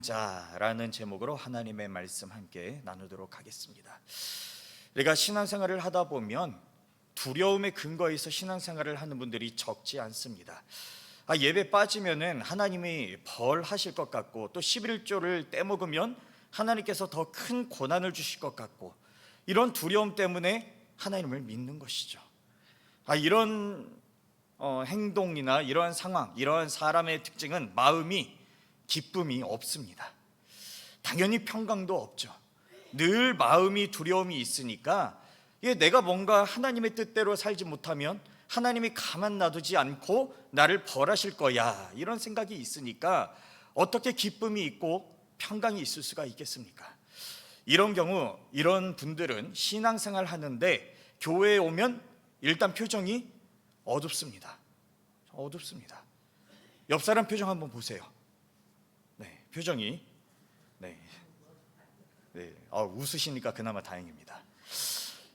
자라는 제목으로 하나님의 말씀 함께 나누도록 하겠습니다. 우리가 신앙생활을 하다 보면 두려움의 근거에서 신앙생활을 하는 분들이 적지 않습니다. 예배 빠지면은 하나님이 벌하실 것 같고, 또 11조를 떼먹으면 하나님께서 더 큰 고난을 주실 것 같고, 이런 두려움 때문에 하나님을 믿는 것이죠. 이런 행동이나 이러한 상황, 이러한 사람의 특징은 마음이 기쁨이 없습니다. 당연히 평강도 없죠. 늘 마음이 두려움이 있으니까 내가 뭔가 하나님의 뜻대로 살지 못하면 하나님이 가만 놔두지 않고 나를 벌하실 거야, 이런 생각이 있으니까 어떻게 기쁨이 있고 평강이 있을 수가 있겠습니까? 이런 경우, 이런 분들은 신앙생활 하는데 교회에 오면 일단 표정이 어둡습니다. 어둡습니다. 옆 사람 표정 한번 보세요. 표정이 웃으시니까 그나마 다행입니다.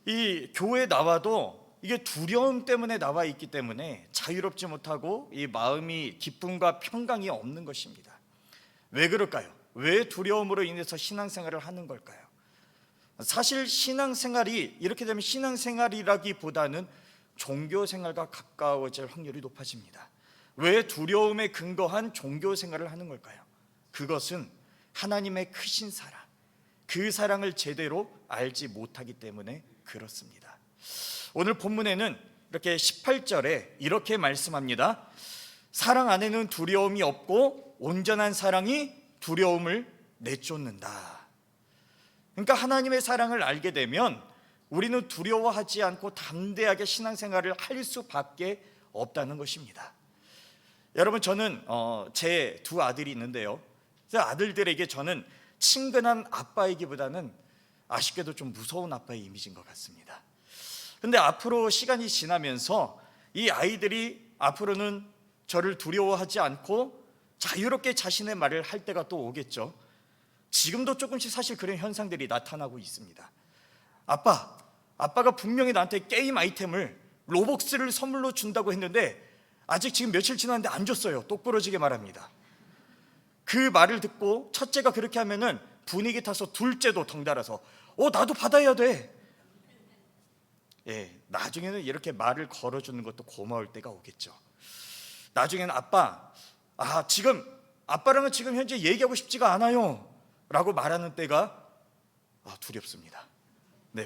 이 교회에 나와도 이게 두려움 때문에 나와 있기 때문에 자유롭지 못하고 이 마음이 기쁨과 평강이 없는 것입니다. 왜 그럴까요? 왜 두려움으로 인해서 신앙생활을 하는 걸까요? 사실 신앙생활이 이렇게 되면 신앙생활이라기보다는 종교생활과 가까워질 확률이 높아집니다. 왜 두려움에 근거한 종교생활을 하는 걸까요? 그것은 하나님의 크신 사랑, 그 사랑을 제대로 알지 못하기 때문에 그렇습니다. 오늘 본문에는 이렇게 18절에 이렇게 말씀합니다. 사랑 안에는 두려움이 없고 온전한 사랑이 두려움을 내쫓는다. 그러니까 하나님의 사랑을 알게 되면 우리는 두려워하지 않고 담대하게 신앙생활을 할 수밖에 없다는 것입니다. 여러분, 저는 제 두 아들이 있는데요, 아들들에게 저는 친근한 아빠이기보다는 아쉽게도 좀 무서운 아빠의 이미지인 것 같습니다. 근데 앞으로 시간이 지나면서 이 아이들이 앞으로는 저를 두려워하지 않고 자유롭게 자신의 말을 할 때가 또 오겠죠. 지금도 조금씩 사실 그런 현상들이 나타나고 있습니다. 아빠가 분명히 나한테 게임 아이템을, 로벅스를 선물로 준다고 했는데 아직 지금 며칠 지났는데 안 줬어요. 똑부러지게 말합니다. 그 말을 듣고 첫째가 그렇게 하면은 분위기 타서 둘째도 덩달아서 나도 받아야 돼. 나중에는 이렇게 말을 걸어주는 것도 고마울 때가 오겠죠. 나중에는 지금 아빠랑은 지금 현재 얘기하고 싶지가 않아요 라고 말하는 때가 두렵습니다.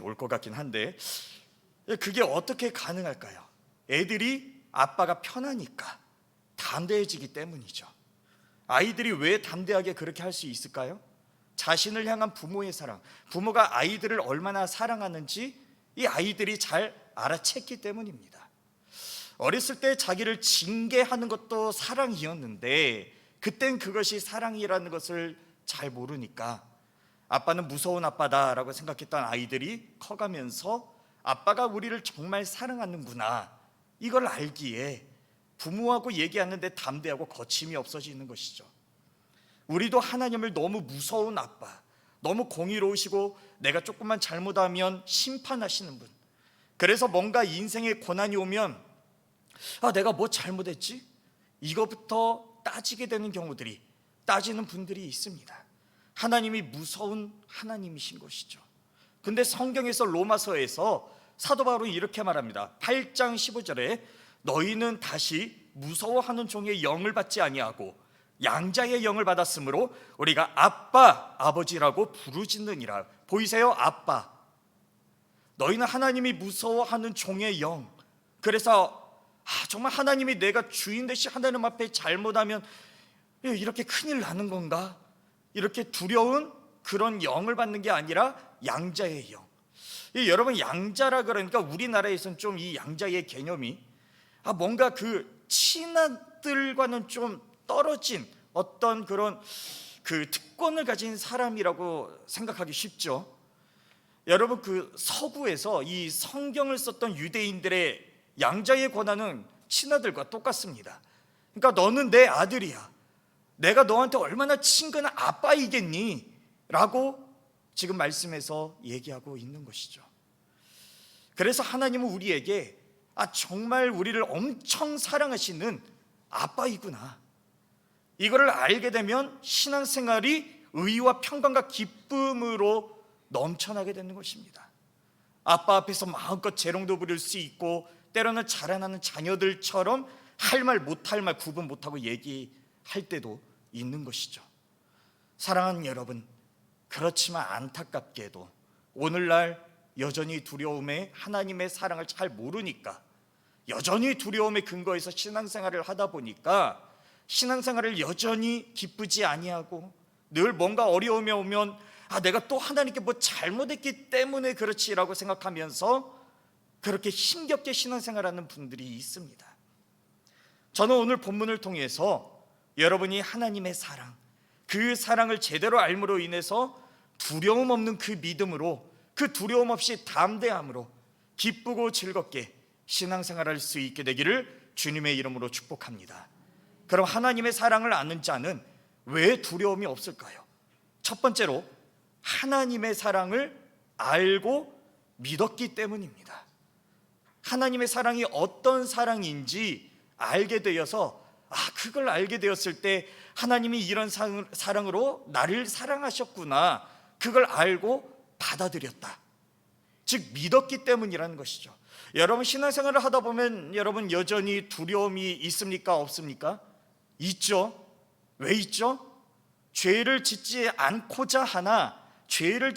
올 것 같긴 한데, 그게 어떻게 가능할까요? 애들이 아빠가 편하니까, 담대해지기 때문이죠. 아이들이 왜 담대하게 그렇게 할 수 있을까요? 자신을 향한 부모의 사랑, 부모가 아이들을 얼마나 사랑하는지 이 아이들이 잘 알아챘기 때문입니다. 어렸을 때 자기를 징계하는 것도 사랑이었는데 그땐 그것이 사랑이라는 것을 잘 모르니까 아빠는 무서운 아빠다라고 생각했던 아이들이 커가면서 아빠가 우리를 정말 사랑하는구나, 이걸 알기에 부모하고 얘기하는데 담대하고 거침이 없어지는 것이죠. 우리도 하나님을 너무 무서운 아빠, 너무 공의로우시고 내가 조금만 잘못하면 심판하시는 분, 그래서 뭔가 인생에 고난이 오면 내가 뭐 잘못했지? 이거부터 따지게 되는 경우들이, 따지는 분들이 있습니다. 하나님이 무서운 하나님이신 것이죠. 근데 성경에서, 로마서에서 사도 바울은 이렇게 말합니다. 8장 15절에 너희는 다시 무서워하는 종의 영을 받지 아니하고 양자의 영을 받았으므로 우리가 아빠, 아버지라고 부르짖느니라. 보이세요? 아빠. 너희는 하나님이 무서워하는 종의 영. 그래서 정말 하나님이 내가 주인 되시 하나님 앞에 잘못하면 이렇게 큰일 나는 건가? 이렇게 두려운 그런 영을 받는 게 아니라 양자의 영. 여러분, 양자라 그러니까 우리나라에서는 좀 이 양자의 개념이 뭔가 그 친아들과는 좀 떨어진 어떤 그런 그 특권을 가진 사람이라고 생각하기 쉽죠. 여러분, 그 서구에서 이 성경을 썼던 유대인들의 양자의 권한은 친아들과 똑같습니다. 그러니까 너는 내 아들이야, 내가 너한테 얼마나 친근한 아빠이겠니? 라고 지금 말씀에서 얘기하고 있는 것이죠. 그래서 하나님은 우리에게 정말 우리를 엄청 사랑하시는 아빠이구나, 이거를 알게 되면 신앙생활이 의와 평강과 기쁨으로 넘쳐나게 되는 것입니다. 아빠 앞에서 마음껏 재롱도 부릴 수 있고, 때로는 자라나는 자녀들처럼 할 말 못할 말 구분 못하고 얘기할 때도 있는 것이죠. 사랑하는 여러분, 그렇지만 안타깝게도 오늘날 여전히 두려움에 하나님의 사랑을 잘 모르니까, 여전히 두려움의 근거에서 신앙생활을 하다 보니까 신앙생활을 여전히 기쁘지 아니하고, 늘 뭔가 어려움이 오면 내가 또 하나님께 뭐 잘못했기 때문에 그렇지라고 생각하면서 그렇게 힘겹게 신앙생활하는 분들이 있습니다. 저는 오늘 본문을 통해서 여러분이 하나님의 사랑, 그 사랑을 제대로 알므로 인해서 두려움 없는 그 믿음으로, 그 두려움 없이 담대함으로 기쁘고 즐겁게 신앙생활할 수 있게 되기를 주님의 이름으로 축복합니다. 그럼 하나님의 사랑을 아는 자는 왜 두려움이 없을까요? 첫 번째로 하나님의 사랑을 알고 믿었기 때문입니다. 하나님의 사랑이 어떤 사랑인지 알게 되어서, 그걸 알게 되었을 때 하나님이 이런 사랑으로 나를 사랑하셨구나, 그걸 알고 받아들였다. 즉 믿었기 때문이라는 것이죠. 여러분, 신앙생활을 하다 보면 여러분 여전히 두려움이 있습니까? 없습니까? 있죠. 왜 있죠? 죄를 짓지 않고자 하나, 죄를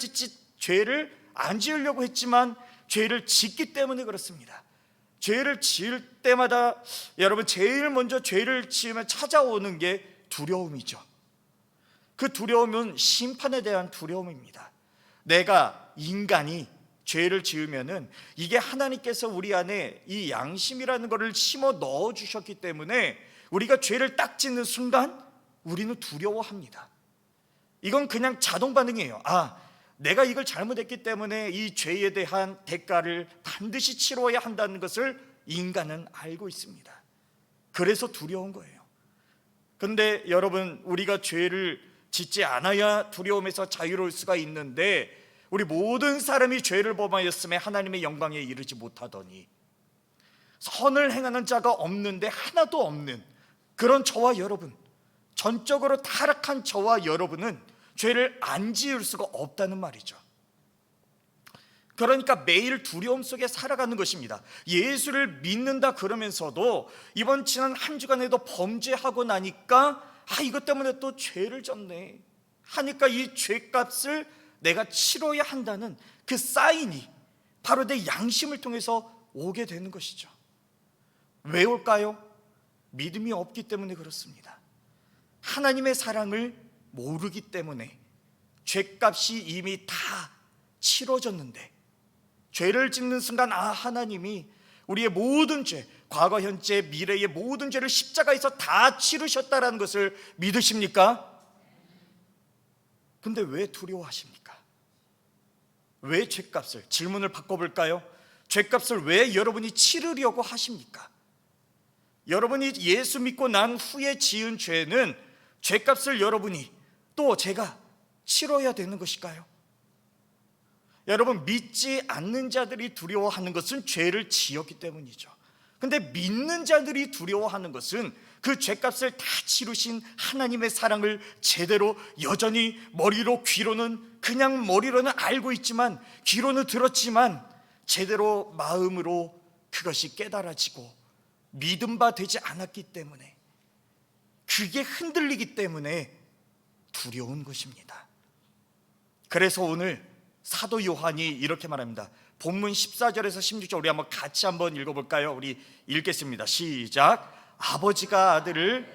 안 지으려고 했지만 죄를 짓기 때문에 그렇습니다. 죄를 지을 때마다 여러분 제일 먼저 죄를 지으면 찾아오는 게 두려움이죠. 그 두려움은 심판에 대한 두려움입니다. 내가 인간이 죄를 지으면은 이게 하나님께서 우리 안에 이 양심이라는 것을 심어 넣어 주셨기 때문에 우리가 죄를 딱 짓는 순간 우리는 두려워합니다. 이건 그냥 자동 반응이에요. 내가 이걸 잘못했기 때문에 이 죄에 대한 대가를 반드시 치러야 한다는 것을 인간은 알고 있습니다. 그래서 두려운 거예요. 근데 여러분, 우리가 죄를 짓지 않아야 두려움에서 자유로울 수가 있는데, 우리 모든 사람이 죄를 범하였음에 하나님의 영광에 이르지 못하더니, 선을 행하는 자가 없는데 하나도 없는 그런 저와 여러분, 전적으로 타락한 저와 여러분은 죄를 안 지을 수가 없다는 말이죠. 그러니까 매일 두려움 속에 살아가는 것입니다. 예수를 믿는다 그러면서도 지난 한 주간에도 범죄하고 나니까 이것 때문에 또 죄를 졌네 하니까 이 죄값을 내가 치러야 한다는 그 사인이 바로 내 양심을 통해서 오게 되는 것이죠. 왜 올까요? 믿음이 없기 때문에 그렇습니다. 하나님의 사랑을 모르기 때문에 죄값이 이미 다 치러졌는데, 죄를 짓는 순간 하나님이 우리의 모든 죄, 과거, 현재, 미래의 모든 죄를 십자가에서 다 치르셨다는 것을 믿으십니까? 근데 왜 두려워하십니까? 왜 죄값을, 질문을 바꿔볼까요? 죄값을 왜 여러분이 치르려고 하십니까? 여러분이 예수 믿고 난 후에 지은 죄는 죄값을 여러분이 또 제가 치러야 되는 것일까요? 여러분, 믿지 않는 자들이 두려워하는 것은 죄를 지었기 때문이죠. 근데 믿는 자들이 두려워하는 것은 그 죄값을 다 치르신 하나님의 사랑을 제대로 여전히 그냥 머리로는 알고 있지만, 귀로는 들었지만 제대로 마음으로 그것이 깨달아지고 믿음 바 되지 않았기 때문에, 그게 흔들리기 때문에 두려운 것입니다. 그래서 오늘 사도 요한이 이렇게 말합니다. 본문 14절에서 16절 우리 같이 한번 읽어볼까요? 우리 읽겠습니다. 시작. 아버지가 아들을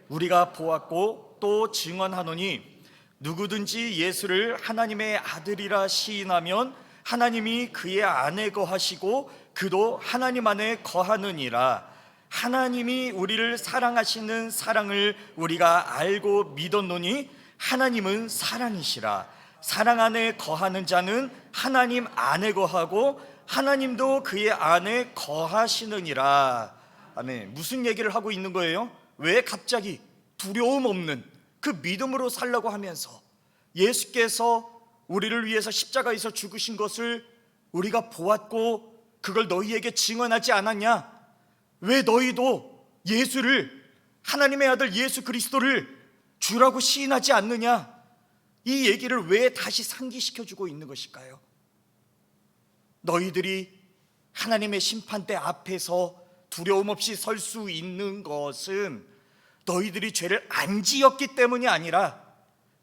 우리가 보았고 또 증언하노니, 누구든지 예수를 하나님의 아들이라 시인하면 하나님이 그의 안에 거하시고 그도 하나님 안에 거하느니라. 하나님이 우리를 사랑하시는 사랑을 우리가 알고 믿었노니, 하나님은 사랑이시라. 사랑 안에 거하는 자는 하나님 안에 거하고 하나님도 그의 안에 거하시느니라. 아멘. 무슨 얘기를 하고 있는 거예요? 왜 갑자기 두려움 없는 그 믿음으로 살라고 하면서 예수께서 우리를 위해서 십자가에서 죽으신 것을 우리가 보았고 그걸 너희에게 증언하지 않았냐? 왜 너희도 예수를 하나님의 아들 예수 그리스도를 주라고 시인하지 않느냐? 이 얘기를 왜 다시 상기시켜주고 있는 것일까요? 너희들이 하나님의 심판대 앞에서 두려움 없이 설 수 있는 것은 너희들이 죄를 안 지었기 때문이 아니라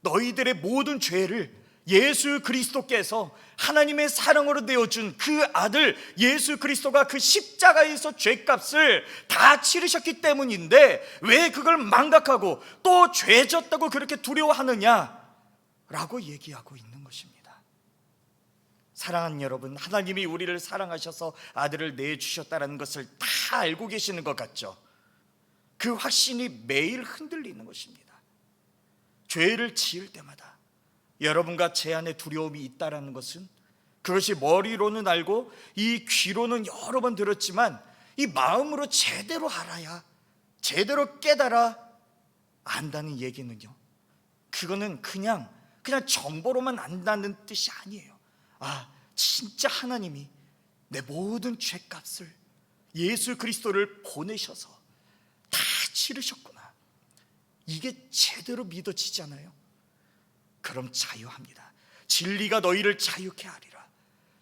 너희들의 모든 죄를 예수 그리스도께서 하나님의 사랑으로 내어준 그 아들 예수 그리스도가 그 십자가에서 죄값을 다 치르셨기 때문인데 왜 그걸 망각하고 또 죄 졌다고 그렇게 두려워하느냐? 라고 얘기하고 있는 것입니다. 사랑하는 여러분, 하나님이 우리를 사랑하셔서 아들을 내주셨다는 것을 다 알고 계시는 것 같죠? 그 확신이 매일 흔들리는 것입니다. 죄를 지을 때마다 여러분과 제 안에 두려움이 있다는 것은 그것이 머리로는 알고 이 귀로는 여러 번 들었지만 이 마음으로 제대로 알아야, 제대로 깨달아 안다는 얘기는요, 그거는 그냥 정보로만 안다는 뜻이 아니에요. 아, 진짜 하나님이 내 모든 죄값을 예수 그리스도를 보내셔서 다 치르셨구나, 이게 제대로 믿어지잖아요. 그럼 자유합니다. 진리가 너희를 자유케 하리라.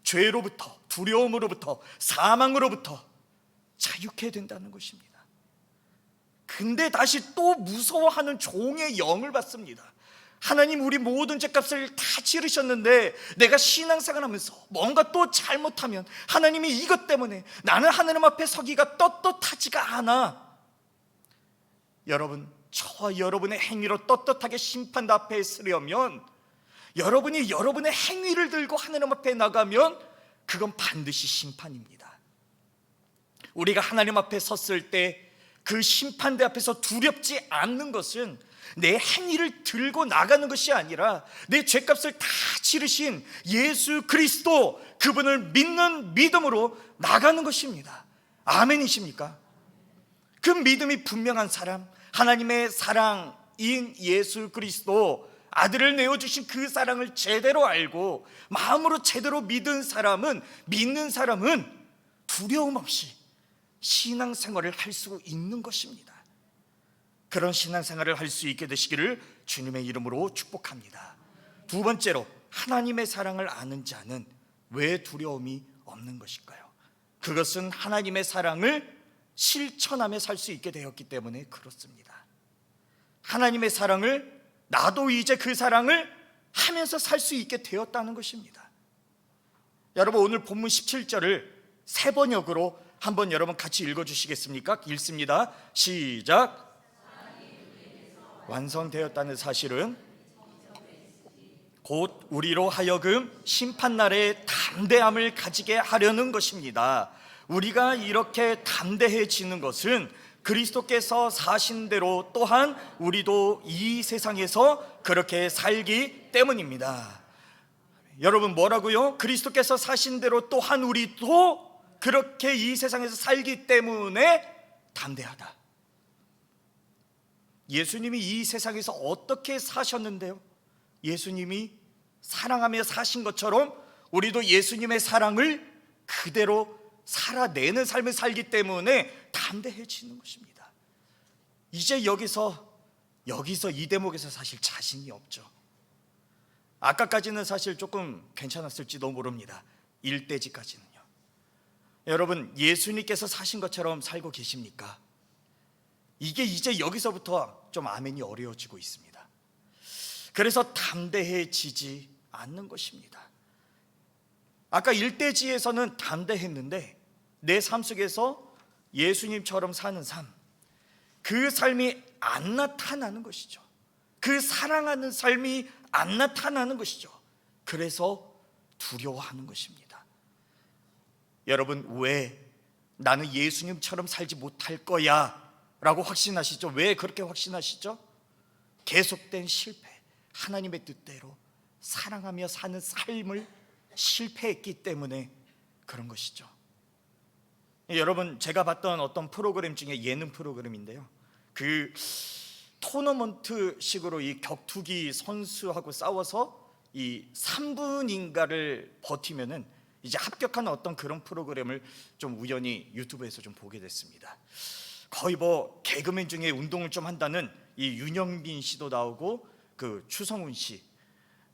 죄로부터, 두려움으로부터, 사망으로부터 자유케 된다는 것입니다. 근데 다시 또 무서워하는 종의 영을 받습니다. 하나님, 우리 모든 죄값을 다 치르셨는데 내가 신앙생활 하면서 뭔가 또 잘못하면 하나님이 이것 때문에 나는 하나님 앞에 서기가 떳떳하지가 않아. 여러분, 저와 여러분의 행위로 떳떳하게 심판 앞에 서려면, 여러분이 여러분의 행위를 들고 하나님 앞에 나가면 그건 반드시 심판입니다. 우리가 하나님 앞에 섰을 때 그 심판대 앞에서 두렵지 않는 것은 내 행위를 들고 나가는 것이 아니라 내 죄값을 다 치르신 예수 그리스도, 그분을 믿는 믿음으로 나가는 것입니다. 아멘이십니까? 그 믿음이 분명한 사람, 하나님의 사랑인 예수 그리스도, 아들을 내어주신 그 사랑을 제대로 알고 마음으로 제대로 믿는 사람은 두려움 없이 신앙생활을 할 수 있는 것입니다. 그런 신앙생활을 할 수 있게 되시기를 주님의 이름으로 축복합니다. 두 번째로, 하나님의 사랑을 아는 자는 왜 두려움이 없는 것일까요? 그것은 하나님의 사랑을 실천하며 살 수 있게 되었기 때문에 그렇습니다. 하나님의 사랑을, 나도 이제 그 사랑을 하면서 살 수 있게 되었다는 것입니다. 여러분, 오늘 본문 17절을 세 번역으로 한번 여러분 같이 읽어주시겠습니까? 읽습니다. 시작. 완성되었다는 사실은 곧 우리로 하여금 심판날에 담대함을 가지게 하려는 것입니다. 우리가 이렇게 담대해지는 것은 그리스도께서 사신 대로 또한 우리도 이 세상에서 그렇게 살기 때문입니다. 여러분, 뭐라고요? 그리스도께서 사신 대로 또한 우리도 그렇게 이 세상에서 살기 때문에 담대하다. 예수님이 이 세상에서 어떻게 사셨는데요? 예수님이 사랑하며 사신 것처럼 우리도 예수님의 사랑을 그대로 살아내는 삶을 살기 때문에 담대해지는 것입니다. 이제 여기서 이 대목에서 사실 자신이 없죠. 아까까지는 사실 조금 괜찮았을지도 모릅니다. 일대지까지는요. 여러분, 예수님께서 사신 것처럼 살고 계십니까? 이게 이제 여기서부터 좀 아멘이 어려워지고 있습니다. 그래서 담대해지지 않는 것입니다. 아까 일대지에서는 담대했는데 내 삶 속에서 예수님처럼 사는 삶, 그 삶이 안 나타나는 것이죠. 그 사랑하는 삶이 안 나타나는 것이죠. 그래서 두려워하는 것입니다. 여러분, 왜 나는 예수님처럼 살지 못할 거야 라고 확신하시죠? 왜 그렇게 확신하시죠? 계속된 실패, 하나님의 뜻대로 사랑하며 사는 삶을 실패했기 때문에 그런 것이죠. 여러분, 제가 봤던 어떤 프로그램 중에 예능 프로그램인데요, 그 토너먼트식으로 이 격투기 선수하고 싸워서 이 3분인가를 버티면은 이제 합격하는 어떤 그런 프로그램을 좀 우연히 유튜브에서 좀 보게 됐습니다. 거의 뭐 개그맨 중에 운동을 좀 한다는 이 윤영빈 씨도 나오고 그 추성훈 씨.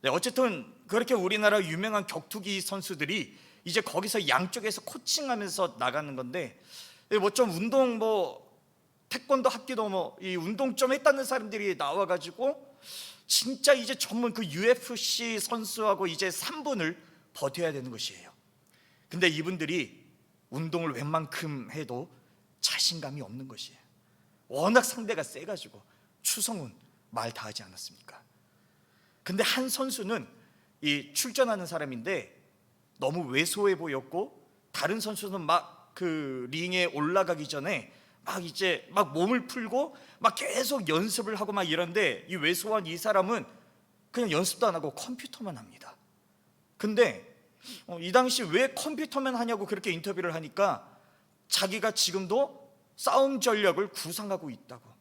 네, 어쨌든 그렇게 우리나라 유명한 격투기 선수들이 이제 거기서 양쪽에서 코칭하면서 나가는 건데, 뭐 좀 운동 뭐 태권도 합기도 뭐 이 운동 좀 했다는 사람들이 나와가지고 진짜 이제 전문 그 UFC 선수하고 이제 3분을 버텨야 되는 것이에요. 근데 이분들이 운동을 웬만큼 해도 자신감이 없는 것이에요. 워낙 상대가 세가지고. 추성훈 말 다 하지 않았습니까? 근데 한 선수는 이 출전하는 사람인데 너무 왜소해 보였고, 다른 선수는 막 그 링에 올라가기 전에 막 이제 막 몸을 풀고 막 계속 연습을 하고 막 이런데, 이 왜소한 이 사람은 그냥 연습도 안 하고 컴퓨터만 합니다. 근데 이 당시 왜 컴퓨터만 하냐고 그렇게 인터뷰를 하니까 자기가 지금도 싸움 전략을 구상하고 있다고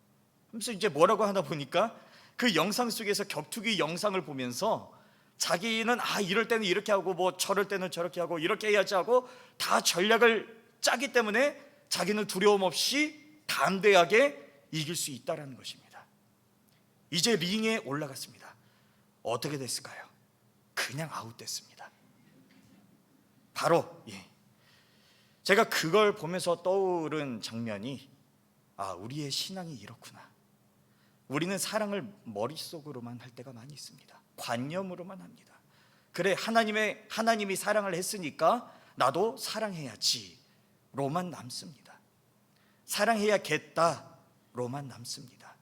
하면서 이제 뭐라고 하나 보니까, 그 영상 속에서 격투기 영상을 보면서 자기는 이럴 때는 이렇게 하고 뭐 저럴 때는 저렇게 하고 이렇게 해야지 하고 다 전략을 짜기 때문에 자기는 두려움 없이 담대하게 이길 수 있다라는 것입니다. 이제 링에 올라갔습니다. 어떻게 됐을까요? 그냥 아웃됐습니다. 바로 제가 그걸 보면서 떠오른 장면이, 우리의 신앙이 이렇구나. 우리는 사랑을 머릿속으로만 할 때가 많이 있습니다. 관념으로만 합니다. 그래, 하나님이 사랑을 했으니까 나도 사랑해야지 로만 남습니다. 사랑해야겠다 로만 남습니다.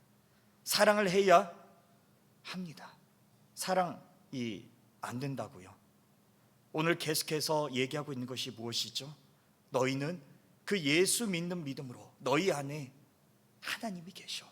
사랑을 해야 합니다. 사랑이 안 된다고요. 오늘 계속해서 얘기하고 있는 것이 무엇이죠? 너희는 그 예수 믿는 믿음으로 너희 안에 하나님이 계셔.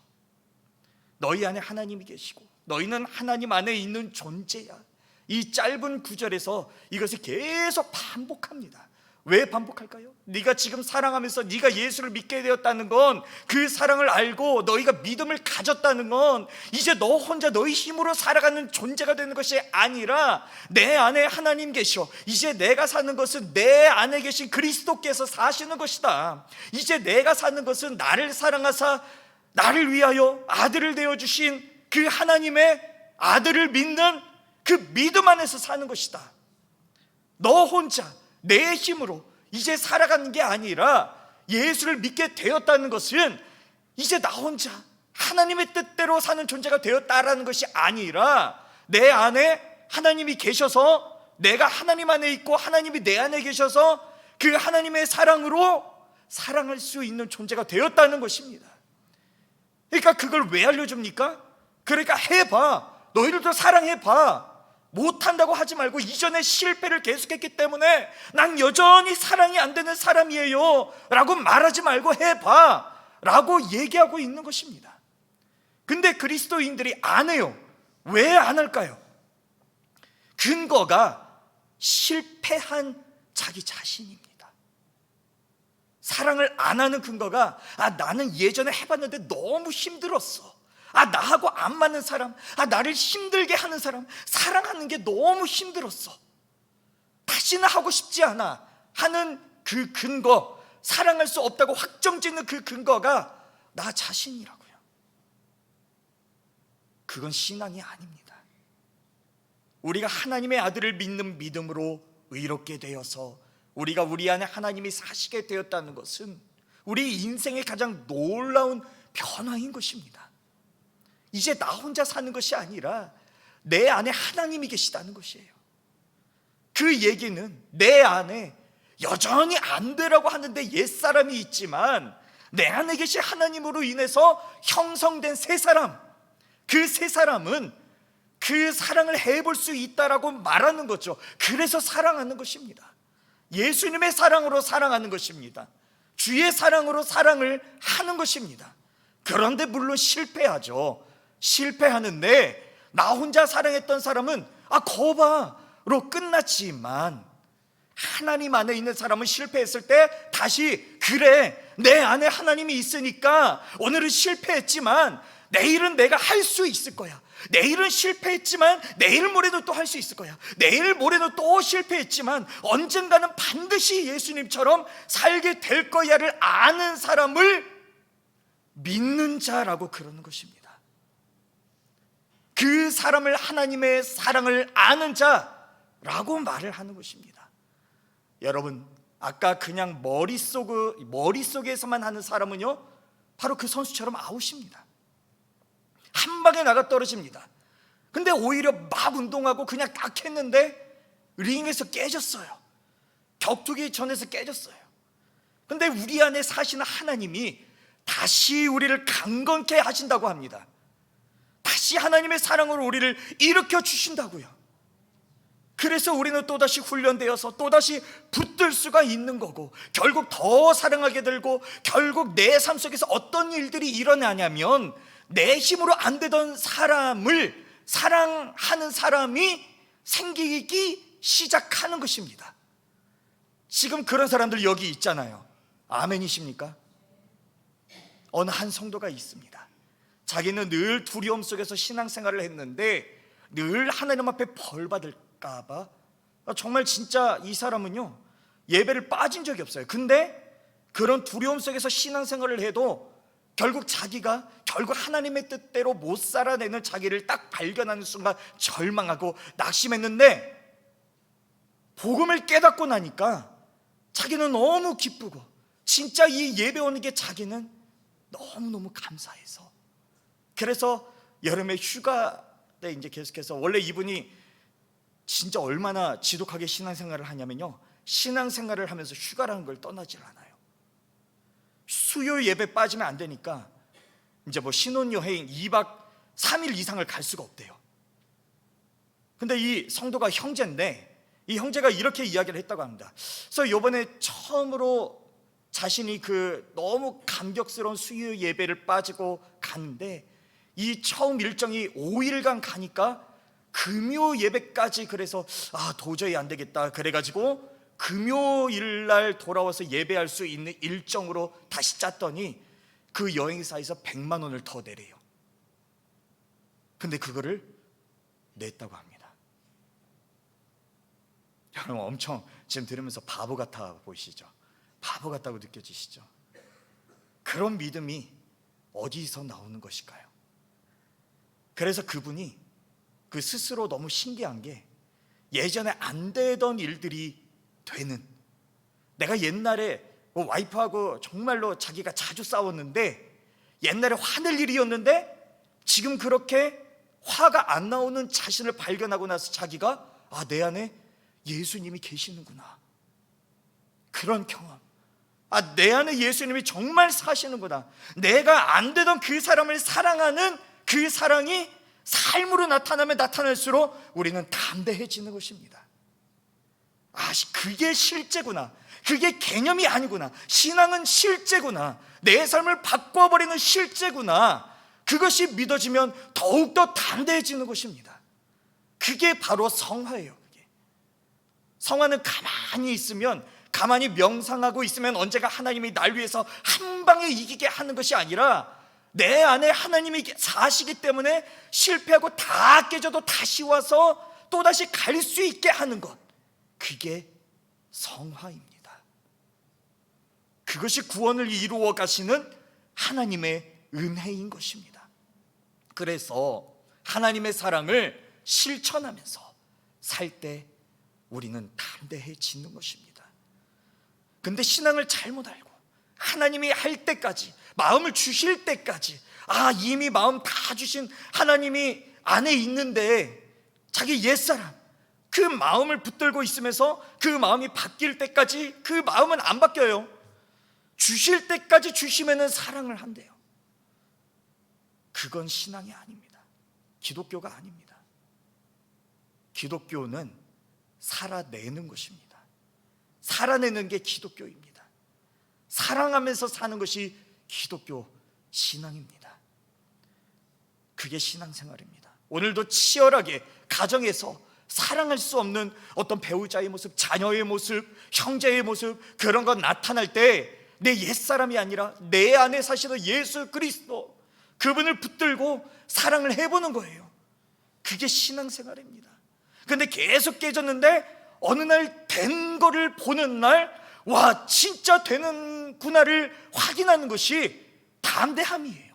너희 안에 하나님이 계시고 너희는 하나님 안에 있는 존재야. 이 짧은 구절에서 이것을 계속 반복합니다. 왜 반복할까요? 네가 지금 사랑하면서 네가 예수를 믿게 되었다는 건, 그 사랑을 알고 너희가 믿음을 가졌다는 건 이제 너 혼자 너희 힘으로 살아가는 존재가 되는 것이 아니라 내 안에 하나님 계셔. 이제 내가 사는 것은 내 안에 계신 그리스도께서 사시는 것이다. 이제 내가 사는 것은 나를 사랑하사 나를 위하여 아들을 내어주신 그 하나님의 아들을 믿는 그 믿음 안에서 사는 것이다. 너 혼자 내 힘으로 이제 살아가는 게 아니라 예수를 믿게 되었다는 것은 이제 나 혼자 하나님의 뜻대로 사는 존재가 되었다라는 것이 아니라 내 안에 하나님이 계셔서 내가 하나님 안에 있고 하나님이 내 안에 계셔서 그 하나님의 사랑으로 사랑할 수 있는 존재가 되었다는 것입니다. 그러니까 그걸 왜 알려줍니까? 그러니까 해봐. 너희들도 사랑해봐. 못한다고 하지 말고 이전에 실패를 계속했기 때문에 난 여전히 사랑이 안 되는 사람이에요 라고 말하지 말고 해봐 라고 얘기하고 있는 것입니다. 근데 그리스도인들이 안 해요. 왜 안 할까요? 근거가 실패한 자기 자신입니다. 사랑을 안 하는 근거가 나는 예전에 해봤는데 너무 힘들었어. 나하고 안 맞는 사람, 나를 힘들게 하는 사람, 사랑하는 게 너무 힘들었어. 다시는 하고 싶지 않아 하는 그 근거, 사랑할 수 없다고 확정짓는 그 근거가 나 자신이라고요. 그건 신앙이 아닙니다. 우리가 하나님의 아들을 믿는 믿음으로 의롭게 되어서 우리가 우리 안에 하나님이 사시게 되었다는 것은 우리 인생의 가장 놀라운 변화인 것입니다. 이제 나 혼자 사는 것이 아니라 내 안에 하나님이 계시다는 것이에요. 그 얘기는 내 안에 여전히 안 되라고 하는데 옛사람이 있지만 내 안에 계신 하나님으로 인해서 형성된 새 사람, 그 새 사람은 그 사랑을 해볼 수 있다라고 말하는 거죠. 그래서 사랑하는 것입니다. 예수님의 사랑으로 사랑하는 것입니다. 주의 사랑으로 사랑을 하는 것입니다. 그런데 물론 실패하죠. 실패하는데 나 혼자 사랑했던 사람은 거봐로 끝났지만, 하나님 안에 있는 사람은 실패했을 때 다시 그래, 내 안에 하나님이 있으니까 오늘은 실패했지만 내일은 내가 할 수 있을 거야. 내일은 실패했지만 내일 모레도 또 할 수 있을 거야. 내일 모레도 또 실패했지만 언젠가는 반드시 예수님처럼 살게 될 거야를 아는 사람을 믿는 자라고 그러는 것입니다. 그 사람을 하나님의 사랑을 아는 자라고 말을 하는 것입니다. 여러분, 아까 그냥 머릿속에서만 하는 사람은요, 바로 그 선수처럼 아웃입니다. 한 방에 나가 떨어집니다. 근데 오히려 막 운동하고 그냥 딱 했는데 링에서 깨졌어요. 격투기 전에서 깨졌어요. 근데 우리 안에 사시는 하나님이 다시 우리를 강건케 하신다고 합니다. 다시 하나님의 사랑으로 우리를 일으켜 주신다고요. 그래서 우리는 또다시 훈련되어서 또다시 붙들 수가 있는 거고, 결국 더 사랑하게 되고, 결국 내 삶 속에서 어떤 일들이 일어나냐면 내 힘으로 안 되던 사람을 사랑하는 사람이 생기기 시작하는 것입니다. 지금 그런 사람들 여기 있잖아요. 아멘이십니까? 어느 한 성도가 있습니다. 자기는 늘 두려움 속에서 신앙생활을 했는데 늘 하나님 앞에 벌 받을까봐 정말 진짜 이 사람은요, 예배를 빠진 적이 없어요. 근데 그런 두려움 속에서 신앙생활을 해도 결국 하나님의 뜻대로 못 살아내는 자기를 딱 발견하는 순간 절망하고 낙심했는데, 복음을 깨닫고 나니까 자기는 너무 기쁘고 진짜 이 예배 오는 게 자기는 너무너무 감사해서, 그래서 여름에 휴가 때 이제 계속해서, 원래 이분이 진짜 얼마나 지독하게 신앙생활을 하냐면요, 신앙생활을 하면서 휴가라는 걸 떠나질 않아요. 수요 예배 빠지면 안 되니까 이제 뭐 신혼여행 2박 3일 이상을 갈 수가 없대요. 근데 이 성도가 형제인데 이 형제가 이렇게 이야기를 했다고 합니다. 그래서 이번에 처음으로 자신이 그 너무 감격스러운 수요 예배를 빠지고 갔는데, 이 처음 일정이 5일간 가니까 금요 예배까지, 그래서 도저히 안 되겠다 그래가지고 금요일 날 돌아와서 예배할 수 있는 일정으로 다시 짰더니 그 여행사에서 100만 원을 더 내래요. 근데 그거를 냈다고 합니다. 여러분, 엄청 지금 들으면서 바보 같아 보이시죠? 바보 같다고 느껴지시죠? 그런 믿음이 어디서 나오는 것일까요? 그래서 그분이 그 스스로 너무 신기한 게, 예전에 안 되던 일들이 되는, 내가 옛날에 와이프하고 정말로 자기가 자주 싸웠는데 옛날에 화낼 일이었는데 지금 그렇게 화가 안 나오는 자신을 발견하고 나서 자기가 내 안에 예수님이 계시는구나, 그런 경험, 내 안에 예수님이 정말 사시는구나, 내가 안 되던 그 사람을 사랑하는 그 사랑이 삶으로 나타나면 나타날수록 우리는 담대해지는 것입니다. 그게 실제구나, 그게 개념이 아니구나, 신앙은 실제구나, 내 삶을 바꿔버리는 실제구나, 그것이 믿어지면 더욱더 담대해지는 것입니다. 그게 바로 성화예요. 성화는 가만히 있으면, 가만히 명상하고 있으면 언제가 하나님이 날 위해서 한 방에 이기게 하는 것이 아니라, 내 안에 하나님이 사시기 때문에 실패하고 다 깨져도 다시 와서 또다시 갈 수 있게 하는 것, 그게 성화입니다. 그것이 구원을 이루어 가시는 하나님의 은혜인 것입니다. 그래서 하나님의 사랑을 실천하면서 살 때 우리는 담대해지는 것입니다. 근데 신앙을 잘못 알고 하나님이 할 때까지, 마음을 주실 때까지, 이미 마음 다 주신 하나님이 안에 있는데 자기 옛사람, 그 마음을 붙들고 있으면서 그 마음이 바뀔 때까지 그 마음은 안 바뀌어요. 주실 때까지 주시면은 사랑을 한대요. 그건 신앙이 아닙니다. 기독교가 아닙니다. 기독교는 살아내는 것입니다. 살아내는 게 기독교입니다. 사랑하면서 사는 것이 기독교 신앙입니다. 그게 신앙생활입니다. 오늘도 치열하게 가정에서 사랑할 수 없는 어떤 배우자의 모습, 자녀의 모습, 형제의 모습, 그런 것 나타날 때 내 옛사람이 아니라 내 안에 사시는 예수 그리스도, 그분을 붙들고 사랑을 해보는 거예요. 그게 신앙생활입니다. 근데 계속 깨졌는데 어느 날 된 거를 보는 날, 진짜 되는구나를 확인하는 것이 담대함이에요.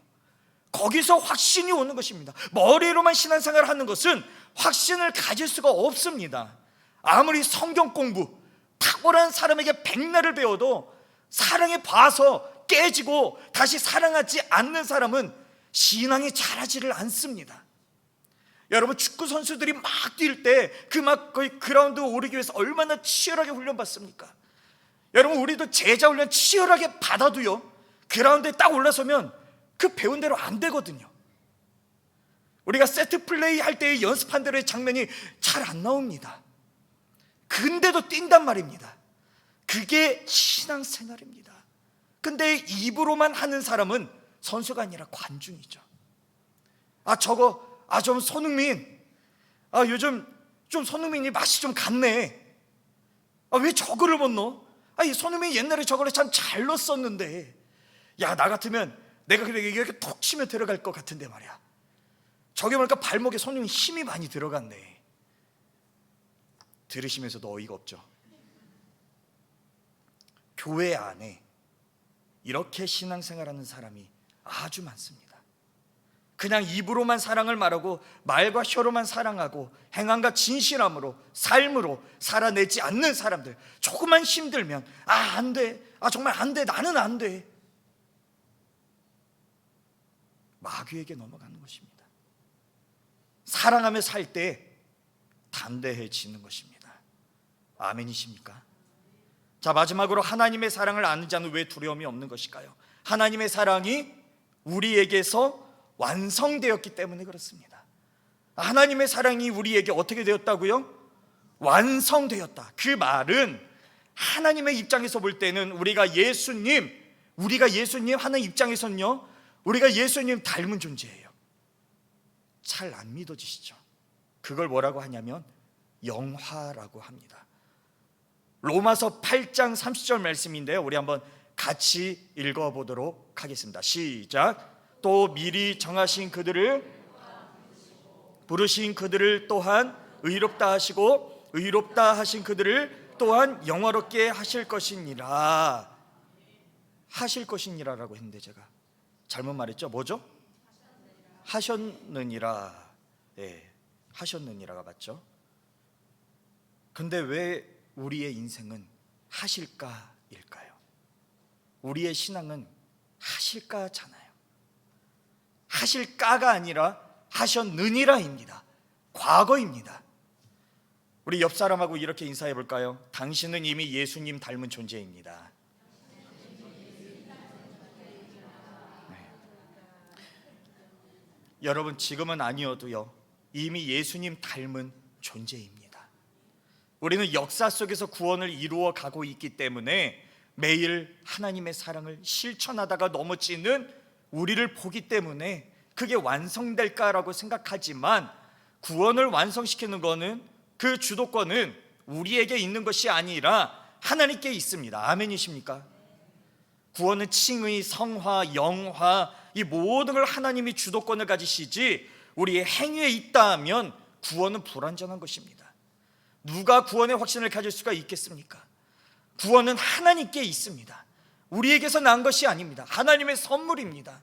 거기서 확신이 오는 것입니다. 머리로만 신앙생활을 하는 것은 확신을 가질 수가 없습니다. 아무리 성경 공부 탁월한 사람에게 백날을 배워도 사랑에 봐서 깨지고 다시 사랑하지 않는 사람은 신앙이 자라지를 않습니다. 여러분, 축구 선수들이 막 뛸 때 그 막 거의 그라운드 오르기 위해서 얼마나 치열하게 훈련받습니까? 여러분, 우리도 제자 훈련 치열하게 받아도요, 그라운드에 딱 올라서면 그 배운 대로 안 되거든요. 우리가 세트 플레이 할 때의 연습한 대로의 장면이 잘 안 나옵니다. 근데도 뛴단 말입니다. 그게 신앙생활입니다. 근데 입으로만 하는 사람은 선수가 아니라 관중이죠. 좀 손흥민, 요즘 좀 손흥민이 맛이 좀 갔네. 왜 저거를 못 넣어? 이 손흥민이 옛날에 저거를 참 잘 넣었었는데, 나 같으면 내가 이렇게 톡 치면 들어갈 것 같은데 말이야. 저게 보니까 발목에 손흥민 힘이 많이 들어갔네. 들으시면서도 어이가 없죠. 교회 안에 이렇게 신앙생활하는 사람이 아주 많습니다. 그냥 입으로만 사랑을 말하고 말과 혀로만 사랑하고 행함과 진실함으로 삶으로 살아내지 않는 사람들, 조금만 힘들면 안 돼, 정말 안 돼, 나는 안 돼, 마귀에게 넘어가는 것입니다. 사랑하며 살 때 담대해지는 것입니다. 아멘이십니까? 자, 마지막으로 하나님의 사랑을 아는 자는 왜 두려움이 없는 것일까요? 하나님의 사랑이 우리에게서 완성되었기 때문에 그렇습니다. 하나님의 사랑이 우리에게 어떻게 되었다고요? 완성되었다. 그 말은 하나님의 입장에서 볼 때는 우리가 예수님 하나님 입장에서는요, 우리가 예수님 닮은 존재예요. 잘 안 믿어지시죠? 그걸 뭐라고 하냐면 영화라고 합니다. 로마서 8장 30절 말씀인데요, 우리 한번 같이 읽어보도록 하겠습니다. 시작. 또 미리 정하신 그들을 부르신 그들을 또한 의롭다 하시고 의롭다 하신 그들을 또한 영화롭게 하실 것이니라. 하실 것이니라라고 했는데 제가 잘못 말했죠? 뭐죠? 하셨느니라. 네, 하셨느니라가 맞죠? 근데 왜 우리의 인생은 하실까일까요? 우리의 신앙은 하실까잖아요. 하실까가 아니라 하셨느니라입니다. 과거입니다. 우리 옆 사람하고 이렇게 인사해 볼까요? 당신은 이미 예수님 닮은 존재입니다. 네. 여러분, 지금은 아니어도요, 이미 예수님 닮은 존재입니다. 우리는 역사 속에서 구원을 이루어 가고 있기 때문에 매일 하나님의 사랑을 실천하다가 넘어지는 우리를 보기 때문에 그게 완성될까라고 생각하지만, 구원을 완성시키는 거는, 그 주도권은 우리에게 있는 것이 아니라 하나님께 있습니다. 아멘이십니까? 구원은 칭의, 성화, 영화, 이 모든 걸 하나님이 주도권을 가지시지 우리의 행위에 있다 하면 구원은 불완전한 것입니다. 누가 구원의 확신을 가질 수가 있겠습니까? 구원은 하나님께 있습니다. 우리에게서 난 것이 아닙니다. 하나님의 선물입니다.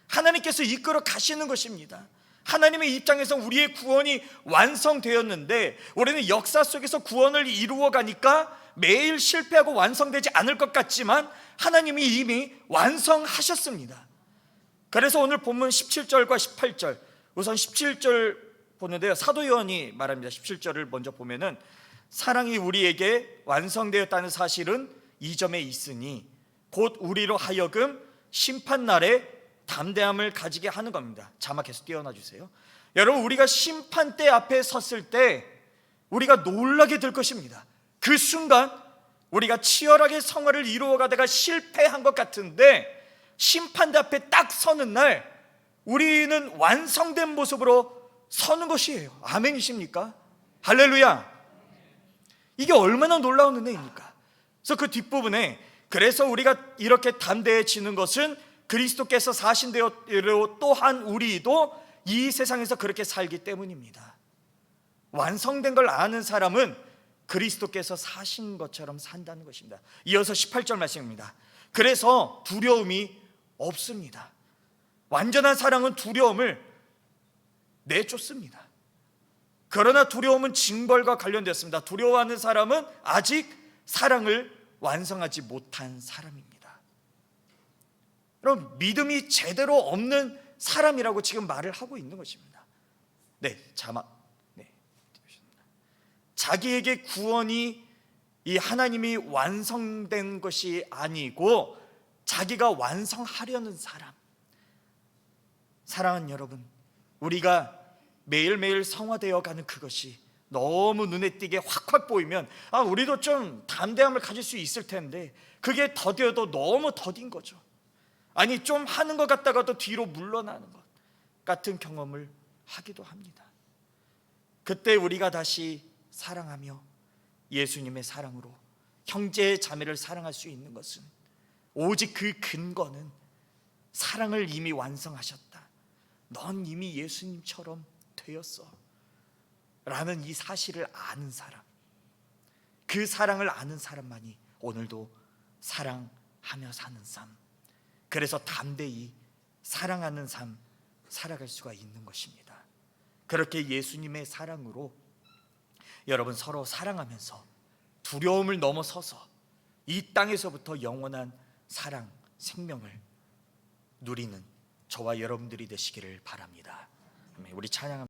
하나님께서 이끌어 가시는 것입니다. 하나님의 입장에서 우리의 구원이 완성되었는데, 우리는 역사 속에서 구원을 이루어 가니까 매일 실패하고 완성되지 않을 것 같지만 하나님이 이미 완성하셨습니다. 그래서 오늘 본문 17절과 18절, 우선 17절 보는데요, 사도 요한이 말합니다. 17절을 먼저 보면은 사랑이 우리에게 완성되었다는 사실은 이 점에 있으니 곧 우리로 하여금 심판날에 담대함을 가지게 하는 겁니다. 자막 계속 띄워놔 주세요. 여러분, 우리가 심판대 앞에 섰을 때 우리가 놀라게 될 것입니다. 그 순간 우리가 치열하게 성화를 이루어가다가 실패한 것 같은데, 심판대 앞에 딱 서는 날 우리는 완성된 모습으로 서는 것이에요. 아멘이십니까? 할렐루야. 이게 얼마나 놀라운 은혜입니까? 그래서 그 뒷부분에, 그래서 우리가 이렇게 담대해지는 것은 그리스도께서 사신 대로 또한 우리도 이 세상에서 그렇게 살기 때문입니다. 완성된 걸 아는 사람은 그리스도께서 사신 것처럼 산다는 것입니다. 이어서 18절 말씀입니다. 그래서 두려움이 없습니다. 완전한 사랑은 두려움을 내쫓습니다. 그러나 두려움은 징벌과 관련되었습니다. 두려워하는 사람은 아직 사랑을 완성하지 못한 사람입니다. 그럼 믿음이 제대로 없는 사람이라고 지금 말을 하고 있는 것입니다. 자막. 자기에게 구원이 이 하나님이 완성된 것이 아니고 자기가 완성하려는 사람. 사랑하는 여러분, 우리가 매일매일 성화되어 가는 그것이 너무 눈에 띄게 확확 보이면 우리도 좀 담대함을 가질 수 있을 텐데 그게 더뎌도 너무 더딘 거죠. 아니 좀 하는 것 같다가도 뒤로 물러나는 것 같은 경험을 하기도 합니다. 그때 우리가 다시 사랑하며 예수님의 사랑으로 형제 자매를 사랑할 수 있는 것은 오직 그 근거는 사랑을 이미 완성하셨다. 넌 이미 예수님처럼 되었어 라는 이 사실을 아는 사람, 그 사랑을 아는 사람만이 오늘도 사랑하며 사는 삶, 그래서 담대히 사랑하는 삶 살아갈 수가 있는 것입니다. 그렇게 예수님의 사랑으로 여러분 서로 사랑하면서 두려움을 넘어서서 이 땅에서부터 영원한 사랑, 생명을 누리는 저와 여러분들이 되시기를 바랍니다. 우리 찬양합니다.